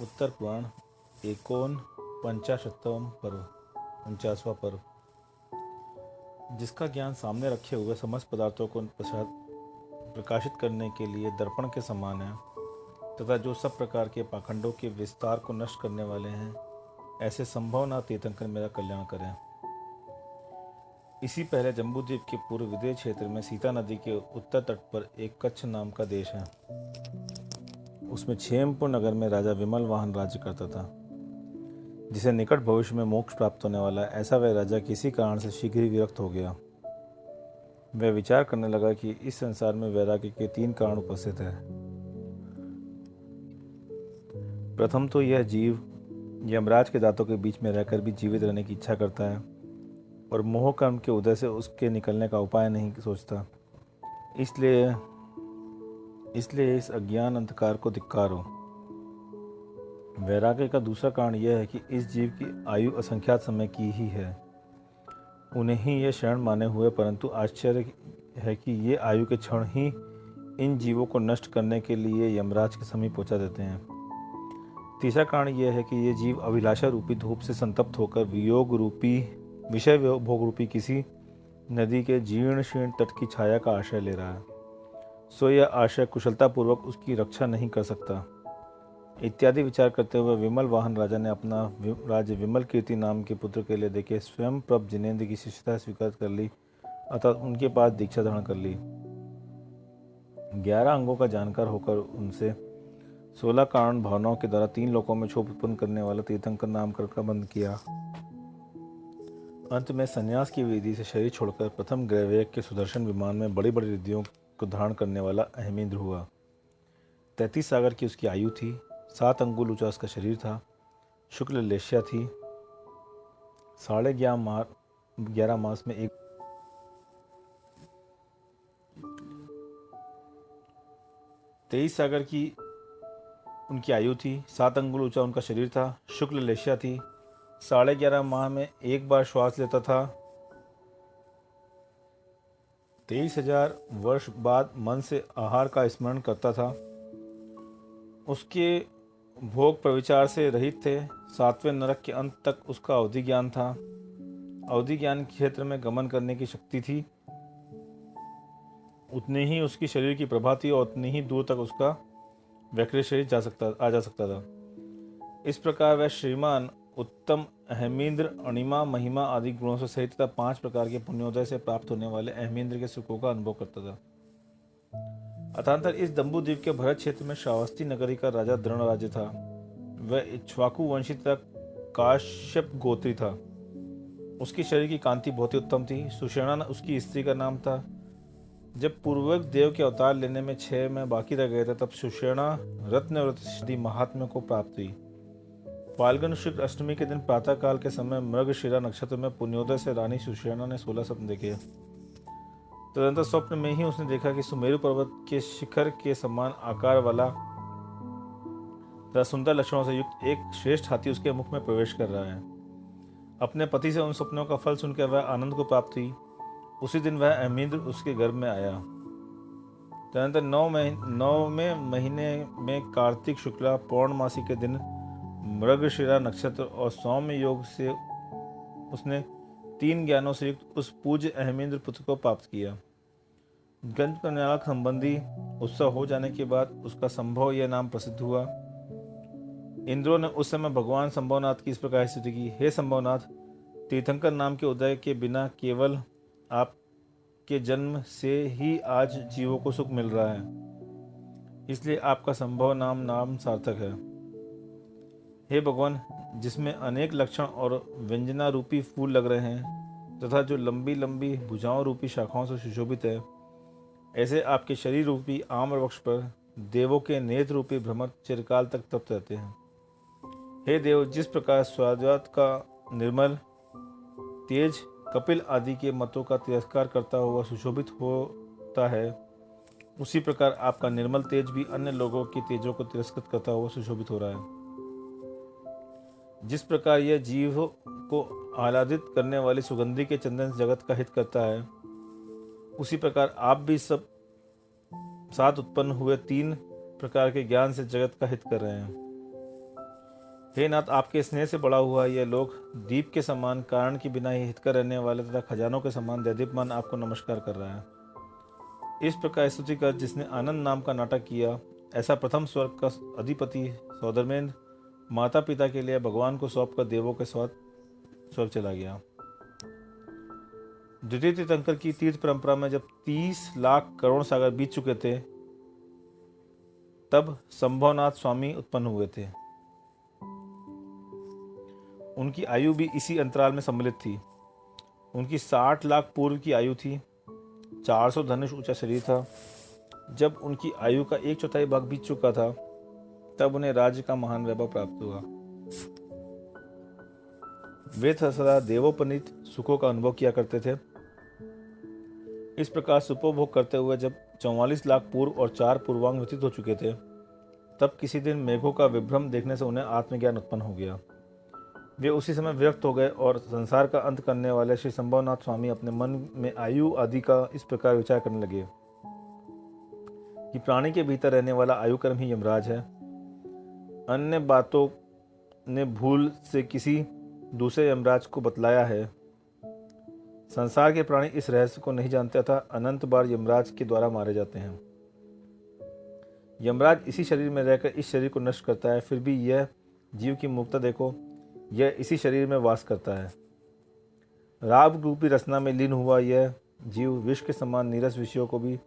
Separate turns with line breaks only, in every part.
उत्तर पुराण एकोन पंचाशतम पर्व 49वां पर्व। जिसका ज्ञान सामने रखे हुए समस्त पदार्थों को प्रकाशित करने के लिए दर्पण के समान है तथा जो सब प्रकार के पाखंडों के विस्तार को नष्ट करने वाले हैं, ऐसे संभवनाथ तीर्थंकर मेरा कल्याण करें। इसी पहले जम्बूद्वीप के पूर्व विदेह क्षेत्र में सीता नदी के उत्तर तट पर एक कच्छ नाम का देश है। उसमें क्षेमपुर नगर में राजा विमल वाहन राज्य करता था। जिसे निकट भविष्य में मोक्ष प्राप्त होने वाला, ऐसा वह राजा किसी कारण से शीघ्र ही विरक्त हो गया। वह विचार करने लगा कि इस संसार में वैराग्य के 3 कारण उपस्थित हैं। प्रथम तो यह जीव यमराज के दांतों के बीच में रहकर भी जीवित रहने की इच्छा करता है और मोह कर्म के उदय से उसके निकलने का उपाय नहीं सोचता। इसलिए इस अज्ञान अंधकार को धिक्कारो। वैराग्य का दूसरा कारण यह है कि इस जीव की आयु असंख्यात समय की ही है। उन्हें ही यह शरण माने हुए, परंतु आश्चर्य है कि ये आयु के क्षण ही इन जीवों को नष्ट करने के लिए यमराज के समीप पहुंचा देते हैं। तीसरा कारण यह है कि ये जीव अभिलाषा रूपी धूप से संतप्त होकर विषय भोग रूपी किसी नदी के जीर्ण शीर्ण तट की छाया का आश्रय ले रहा है। सो यह आश्रय कुशलतापूर्वक उसकी रक्षा नहीं कर सकता। इत्यादि विचार करते हुए विमल वाहन राजा ने अपना राज्य विमल कीर्ति नाम के पुत्र के लिए देखे स्वयं प्रभ जिनेन्द्र की शिष्यता स्वीकार कर ली, अर्थात उनके पास दीक्षा धारण कर ली। 11 अंगों का जानकार होकर उनसे 16 कारण भावनाओं के द्वारा 3 लोकों में क्षोभ उत्पन्न करने वाला तीर्थंकर नाम का बंद किया। अंत में संन्यास की विधि से शरीर छोड़कर प्रथम ग्रहवेग के सुदर्शन विमान में बड़ी बड़ी रिद्धियों को धारण करने वाला अहमेंद्र हुआ। 33 सागर की उसकी आयु थी। 7 अंगुल ऊंचा उसका शरीर था। शुक्ल लेश्या थी। 11.5 मास में एक 23 सागर की उनकी आयु थी। 7 अंगुल ऊंचा उनका शरीर था। शुक्ल लेश्या थी। 11.5 माह में एक बार श्वास लेता था। 23,000 वर्ष बाद मन से आहार का स्मरण करता था। उसके भोग प्रविचार से रहित थे। 7वें नरक के अंत तक उसका अवधि ज्ञान था। अवधि ज्ञान क्षेत्र में गमन करने की शक्ति थी। उतने ही उसकी शरीर की प्रभा थी और उतनी ही दूर तक उसका वैकृत शरीर आ जा सकता था। इस प्रकार वह श्रीमान उत्तम अहमेंद्र अणिमा महिमा आदि गुणों से सहित तथा 5 प्रकार के पुण्योदय से प्राप्त होने वाले अहमेंद्र के सुखों का अनुभव करता था। अथांतर इस दम्बूद्वीप के भरत क्षेत्र में श्रावस्ती नगरी का राजा दृढ़ राज्य था। वह इक्ष्वाकु वंशी तथा काश्यप गोत्री था। उसकी शरीर की कांति बहुत ही उत्तम थी। सुषेणा उसकी स्त्री का नाम था। जब पूर्वक देव के अवतार लेने में 6 में बाकी रह गए थे, तब सुषेणा रत्न महात्म्य को प्राप्त हुई। फाल्गुन शुक्ल अष्टमी के दिन प्रातः काल के समय मृगशिरा नक्षत्र में पुण्योदय से रानी सुषेणा ने 16 स्वप्न देखे। तदनंतर स्वप्न में ही उसने देखा कि सुमेरु पर्वत के शिखर के समान आकार वाला तथा सुंदर लक्षणों से युक्त एक श्रेष्ठ हाथी उसके मुख में प्रवेश कर रहा है। अपने पति से उन सपनों का फल सुनकर वह आनंद को प्राप्त हुई। उसी दिन वह अहमेंद्र उसके गर्भ में आया। तदनंतर 9वें महीने में कार्तिक शुक्ला पौर्णमासी के दिन मृगशिरा नक्षत्र और सौम्य योग से उसने 3 ज्ञानों से युक्त उस पूज्य अहमेंद्र पुत्र को प्राप्त किया। गंज कन्याक संबंधी उत्सव हो जाने के बाद उसका संभव यह नाम प्रसिद्ध हुआ। इंद्रों ने उस समय भगवान संभवनाथ की इस प्रकार स्तुति की, हे संभवनाथ, तीर्थंकर नाम के उदय के बिना केवल आपके जन्म से ही आज जीवों को सुख मिल रहा है, इसलिए आपका संभव नाम सार्थक है। हे भगवान, जिसमें अनेक लक्षण और व्यंजना रूपी फूल लग रहे हैं तथा जो लंबी लंबी भुजाओं रूपी शाखाओं से सुशोभित है, ऐसे आपके शरीर रूपी आम्र वृक्ष पर देवों के नेत्र रूपी भ्रमर चिरकाल तक तप्त रहते हैं। हे देव, जिस प्रकार स्वाद्वात का निर्मल तेज कपिल आदि के मतों का तिरस्कार करता हुआ सुशोभित होता है, उसी प्रकार आपका निर्मल तेज भी अन्य लोगों के तेजों को तिरस्कृत करता हुआ सुशोभित हो रहा है। जिस प्रकार यह जीव को आह्लादित करने वाली सुगंधि के चंदन से जगत का हित करता है, उसी प्रकार आप भी सब साथ उत्पन्न हुए 3 प्रकार के ज्ञान से जगत का हित कर रहे हैं। हे नाथ, आपके स्नेह से बड़ा हुआ यह लोक दीप के समान कारण के बिना ही हित कर रहने वाले तथा खजानों के समान दैदीप्यमान आपको नमस्कार कर रहा है। इस प्रकार स्तुति कर जिसने आनंद नाम का नाटक किया, ऐसा प्रथम स्वर्ग का अधिपति सौधर्मेंद्र माता पिता के लिए भगवान को सौंप कर देवों के साथ स्वर्ग चला गया। द्वितीय तीर्थंकर की तीर्थ परंपरा में जब 30 लाख करोड़ सागर बीत चुके थे, तब संभवनाथ स्वामी उत्पन्न हुए थे। उनकी आयु भी इसी अंतराल में सम्मिलित थी। उनकी 60 लाख पूर्व की आयु थी। 400 धनुष ऊंचा शरीर था। जब उनकी आयु का 1/4 भाग बीत चुका था, तब उन्हें राज्य का महान वैभव प्राप्त हुआ। वे सदा देवोपनीत सुखों का अनुभव किया करते थे। इस प्रकार सुपोभोग करते हुए जब 44 लाख पूर्व और 4 पूर्वांग व्यतीत हो चुके थे, तब किसी दिन मेघों का विभ्रम देखने से उन्हें आत्मज्ञान उत्पन्न हो गया। वे उसी समय विरक्त हो गए और संसार का अंत करने वाले श्री संभवनाथ स्वामी अपने मन में आयु आदि का इस प्रकार विचार करने लगे कि प्राणी के भीतर रहने वाला आयु कर्म ही यमराज है। अन्य बातों ने भूल से किसी दूसरे यमराज को बतलाया है। संसार के प्राणी इस रहस्य को नहीं जानते तथा अनंत बार यमराज के द्वारा मारे जाते हैं। यमराज इसी शरीर में रहकर इस शरीर को नष्ट करता है, फिर भी यह जीव की मुक्ता देखो, यह इसी शरीर में वास करता है। राग रूपी रसना में लीन हुआ यह जीव विष के समान नीरस विषयों को भी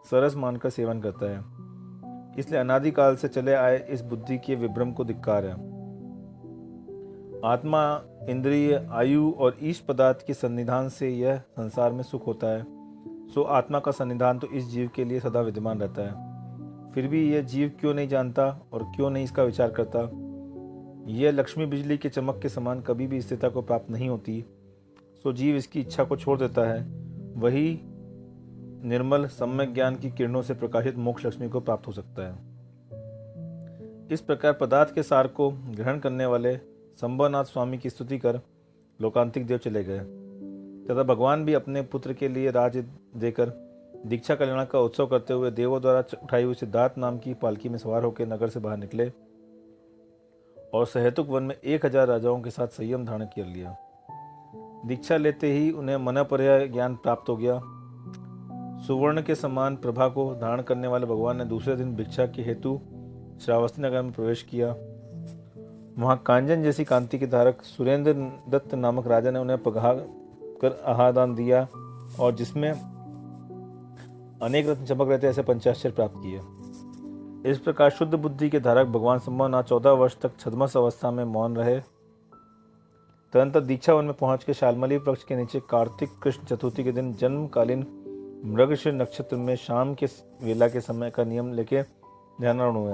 सरस मानकर सेवन करता है। इसलिए अनादिकाल से चले आए इस बुद्धि के विभ्रम को धिक्कार है। आत्मा, इंद्रिय, आयु और ईश पदार्थ के सन्निधान से यह संसार में सुख होता है, सो आत्मा का सन्निधान तो इस जीव के लिए सदा विद्यमान रहता है। फिर भी यह जीव क्यों नहीं जानता और क्यों नहीं इसका विचार करता? यह लक्ष्मी बिजली के चमक के समान कभी भी स्थिरता को प्राप्त नहीं होती, सो जीव इसकी इच्छा को छोड़ देता है। वही निर्मल सम्यक ज्ञान की किरणों से प्रकाशित मोक्ष लक्ष्मी को प्राप्त हो सकता है। इस प्रकार पदार्थ के सार को ग्रहण करने वाले संभवनाथ स्वामी की स्तुति कर लोकांतिक देव चले गए तथा भगवान भी अपने पुत्र के लिए राज्य देकर दीक्षा कल्याण का उत्सव करते हुए देवों द्वारा उठाई हुई सिद्धार्थ नाम की पालकी में सवार होकर नगर से बाहर निकले और सहेतुक वन में 1000 राजाओं के साथ संयम धारण कर लिया। दीक्षा लेते ही उन्हें मनपर्य ज्ञान प्राप्त हो गया। सुवर्ण के समान प्रभा को धारण करने वाले भगवान ने दूसरे दिन भिक्षा के हेतु श्रावस्ती नगर में प्रवेश किया। वहां कांचन जैसी कांति के धारक सुरेंद्र दत्त नामक राजा ने उन्हें पघा कर आहारदान दिया और जिसमें अनेक रत्न चमक रहे थे ऐसे पंचाश्चर्य प्राप्त किए। इस प्रकार शुद्ध बुद्धि के धारक भगवान संभवनाथ 14 वर्ष तक छद्मस अवस्था में मौन रहे। तदनंतर दीक्षा वन में पहुंच के शालमली वृक्ष के नीचे कार्तिक कृष्ण चतुर्थी के दिन जन्मकालीन मृगशीर नक्षत्र में शाम के वेला के समय का नियम लेके ध्यानारूढ़ हुए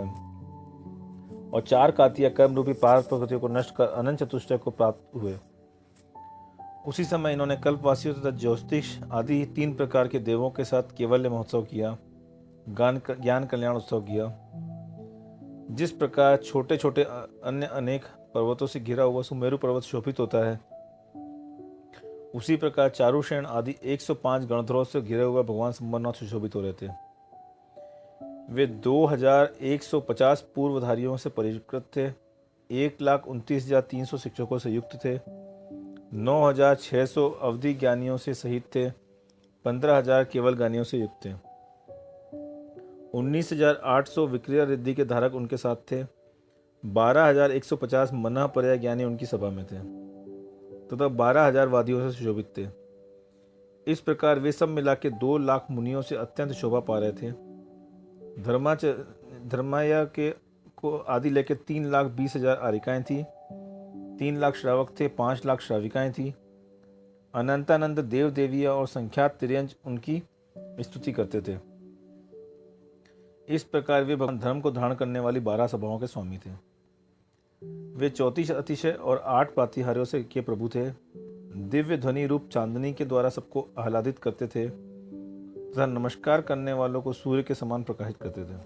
और 4 कातिया कर्म रूपी पार प्रकृतियों को नष्ट कर अनंत चतुष्टय को प्राप्त हुए। उसी समय इन्होंने कल्पवासियों तथा ज्योतिष आदि 3 प्रकार के देवों के साथ केवल्य महोत्सव किया, ज्ञान कल्याण उत्सव किया। जिस प्रकार छोटे छोटे अन्य अनेक पर्वतों से घिरा हुआ सुमेरु पर्वत शोभित होता है, उसी प्रकार चारुशेन आदि 105 गणधरों से घिरे हुए भगवान संभवनाथ सुशोभित हो रहे थे। वे 2150 पूर्वधारियों से परिष्कृत थे, 1,29,300 शिक्षकों से युक्त थे, 9,600 अवधि ज्ञानियों से सहित थे, 15,000 केवल ज्ञानियों से युक्त थे, 19,800 विक्रिया रिद्धि के धारक उनके साथ थे, 12,150 मनः पर्याय ज्ञानी उनकी सभा में थे तथा 12,000 वादियों से सुशोभित थे। इस प्रकार वे सब मिला के 2 लाख मुनियों से अत्यंत शोभा पा रहे थे। धर्माया के को आदि लेकर 3,20,000 आरिकाएं थी, 3 लाख श्रावक थे, 5 लाख श्राविकाएं थी। अनंतानंद देव देवियां और संख्यात तिर्यंज उनकी स्तुति करते थे। इस प्रकार वे भगवान धर्म को धारण करने वाली 12 सभाओं के स्वामी थे। वे 34 अतिशय और 8 पातिहार्यों से के प्रभु थे। दिव्य ध्वनि रूप चांदनी के द्वारा सबको आह्लादित करते थे तथा नमस्कार करने वालों को सूर्य के समान प्रकाशित करते थे।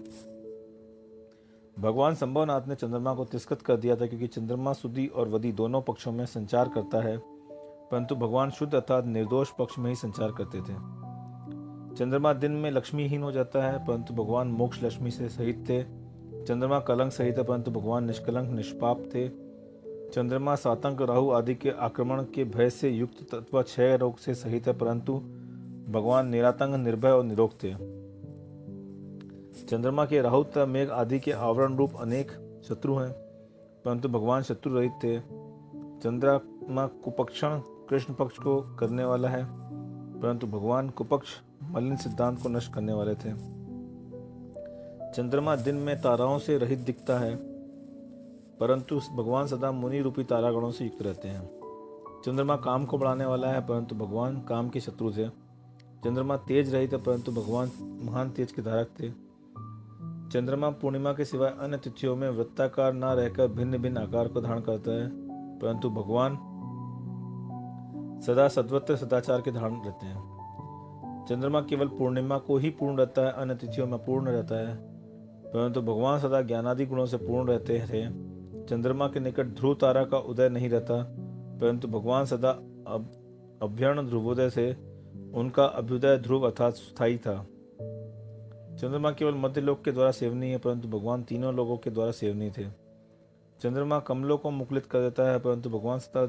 भगवान संभवनाथ ने चंद्रमा को तिरस्कृत कर दिया था, क्योंकि चंद्रमा सुधि और वधि दोनों पक्षों में संचार करता है, परंतु भगवान शुद्ध अर्थात निर्दोष पक्ष में ही संचार करते थे। चंद्रमा दिन में लक्ष्मीहीन हो जाता है, परंतु भगवान मोक्ष लक्ष्मी से सहित थे। चंद्रमा कलंक सहित है, परंतु भगवान निष्कलंक निष्पाप थे। चंद्रमा सातंक राहु आदि के आक्रमण के भय से युक्त अथवा क्षय रोग से सहित है, परंतु भगवान निरातंक निर्भय और निरोग थे। चंद्रमा के राहु तथा मेघ आदि के आवरण रूप अनेक शत्रु हैं, परंतु भगवान शत्रु रहित थे। चंद्रमा कुपक्षण कृष्ण पक्ष को करने वाला है, परंतु भगवान कुपक्ष मलिन सिद्धांत को नष्ट करने वाले थे। चंद्रमा दिन में ताराओं से रहित दिखता है, परंतु भगवान सदा मुनि रूपी तारागणों से युक्त रहते हैं। चंद्रमा काम को बढ़ाने वाला है, परंतु भगवान काम के शत्रु थे। चंद्रमा तेज रहित है, परंतु भगवान महान तेज के धारक थे। चंद्रमा पूर्णिमा के सिवाय अन्य तिथियों में वृत्ताकार न रहकर भिन्न भिन्न आकार को धारण करता है, परंतु भगवान सदा सद्वत्र सदाचार के धारण रहते हैं। चंद्रमा केवल पूर्णिमा को ही पूर्ण रहता है, अन्य तिथियों में पूर्ण रहता है, परंतु भगवान सदा ज्ञानादि गुणों से पूर्ण रहते थे। चंद्रमा के निकट ध्रुव तारा का उदय नहीं रहता, परंतु भगवान सदा अभ्यर्ण ध्रुवोदय से उनका अभ्युदय ध्रुव अर्थात स्थायी था। चंद्रमा केवल मध्य लोक के द्वारा सेवनीय है, परंतु भगवान तीनों लोगों के द्वारा सेवनीय थे। चंद्रमा कमलों को मुकुलित कर देता है, परंतु भगवान सदा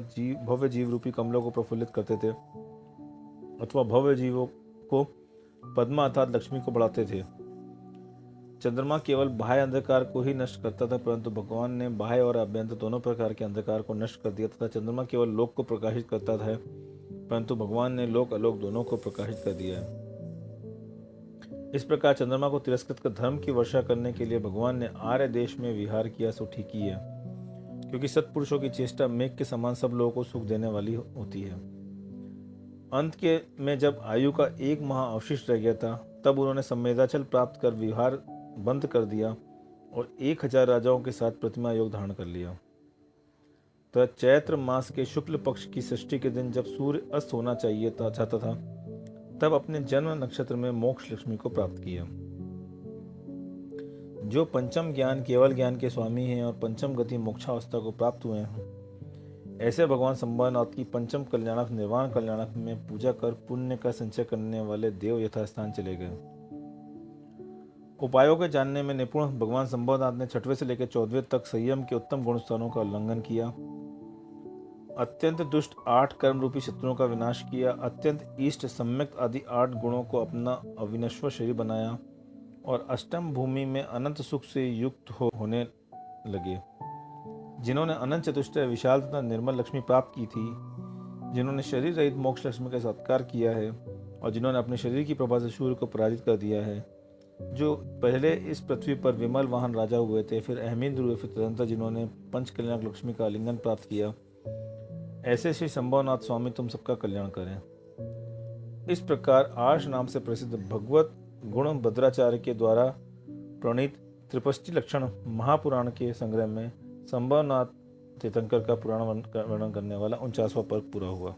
भव्य जीव रूपी कमलों को प्रफुल्लित करते थे अथवा भव्य जीवों को पद्मा अर्थात लक्ष्मी को बढ़ाते थे। चंद्रमा केवल बाह्य अंधकार को ही नष्ट करता था, परंतु भगवान ने बाह्य और अभ्यंतर दोनों प्रकार के अंधकार को नष्ट कर दिया तथा चंद्रमा केवल लोक को प्रकाशित करता था, परंतु भगवान ने लोक अलोक दोनों को प्रकाशित कर दिया है। इस प्रकार चंद्रमा को तिरस्कृत कर धर्म की वर्षा करने के लिए भगवान ने आर्य देश में विहार किया, सो ठीक ही है, क्योंकि सत्पुरुषों की चेष्टा मेघ के समान सब लोगों को सुख देने वाली होती है। अंत के में जब आयु का 1 माह अवशिष्ट रह गया था, तब उन्होंने संवेदाचल प्राप्त कर विहार बंद कर दिया और 1000 राजाओं के साथ प्रतिमा योग धारण कर लिया। तो चैत्र मास के शुक्ल पक्ष की षष्ठी के दिन जब सूर्य अस्त होना चाहिए चाहता था, तब अपने जन्म नक्षत्र में मोक्ष लक्ष्मी को प्राप्त किया। जो पंचम ज्ञान केवल ज्ञान के स्वामी हैं और पंचम गति मोक्षावस्था को प्राप्त हुए हैं, ऐसे भगवान संबरनाथ की पंचम कल्याणक निर्वाण कल्याणक में पूजा कर पुण्य का संचय करने वाले देव यथास्थान चले गए। उपायों के जानने में निपुण भगवान संबरनाथ ने 6वें से लेकर 14वें तक संयम के उत्तम गुण स्थानों का उल्लंघन किया, अत्यंत दुष्ट 8 कर्म रूपी शत्रुओं का विनाश किया, अत्यंत इष्ट सम्यक आदि 8 गुणों को अपना अविनश्वर शरीर बनाया और अष्टम भूमि में अनंत सुख से युक्त होने लगे। जिन्होंने अनंत चतुष्टय विशाल तथा निर्मल लक्ष्मी प्राप्त की थी, जिन्होंने शरीर रहित मोक्ष लक्ष्मी का सत्कार किया है और जिन्होंने अपने शरीर की प्रभा से सूर्य को पराजित कर दिया है, जो पहले इस पृथ्वी पर विमल वाहन राजा हुए थे, फिर अहमिंद्र हुए, फिर तदंतर जिन्होंने पंच कल्याणक लक्ष्मी का आलिंगन प्राप्त किया, ऐसे श्री संबरनाथ स्वामी तुम सबका कल्याण करें। इस प्रकार आर्ष नाम से प्रसिद्ध भगवत गुण भद्राचार्य के द्वारा प्रणीत त्रिपष्टि लक्षण महापुराण के संग्रह में संबरनाथ तीर्थंकर का पुराण वर्णन करने वाला 49वां पर्व पूरा हुआ।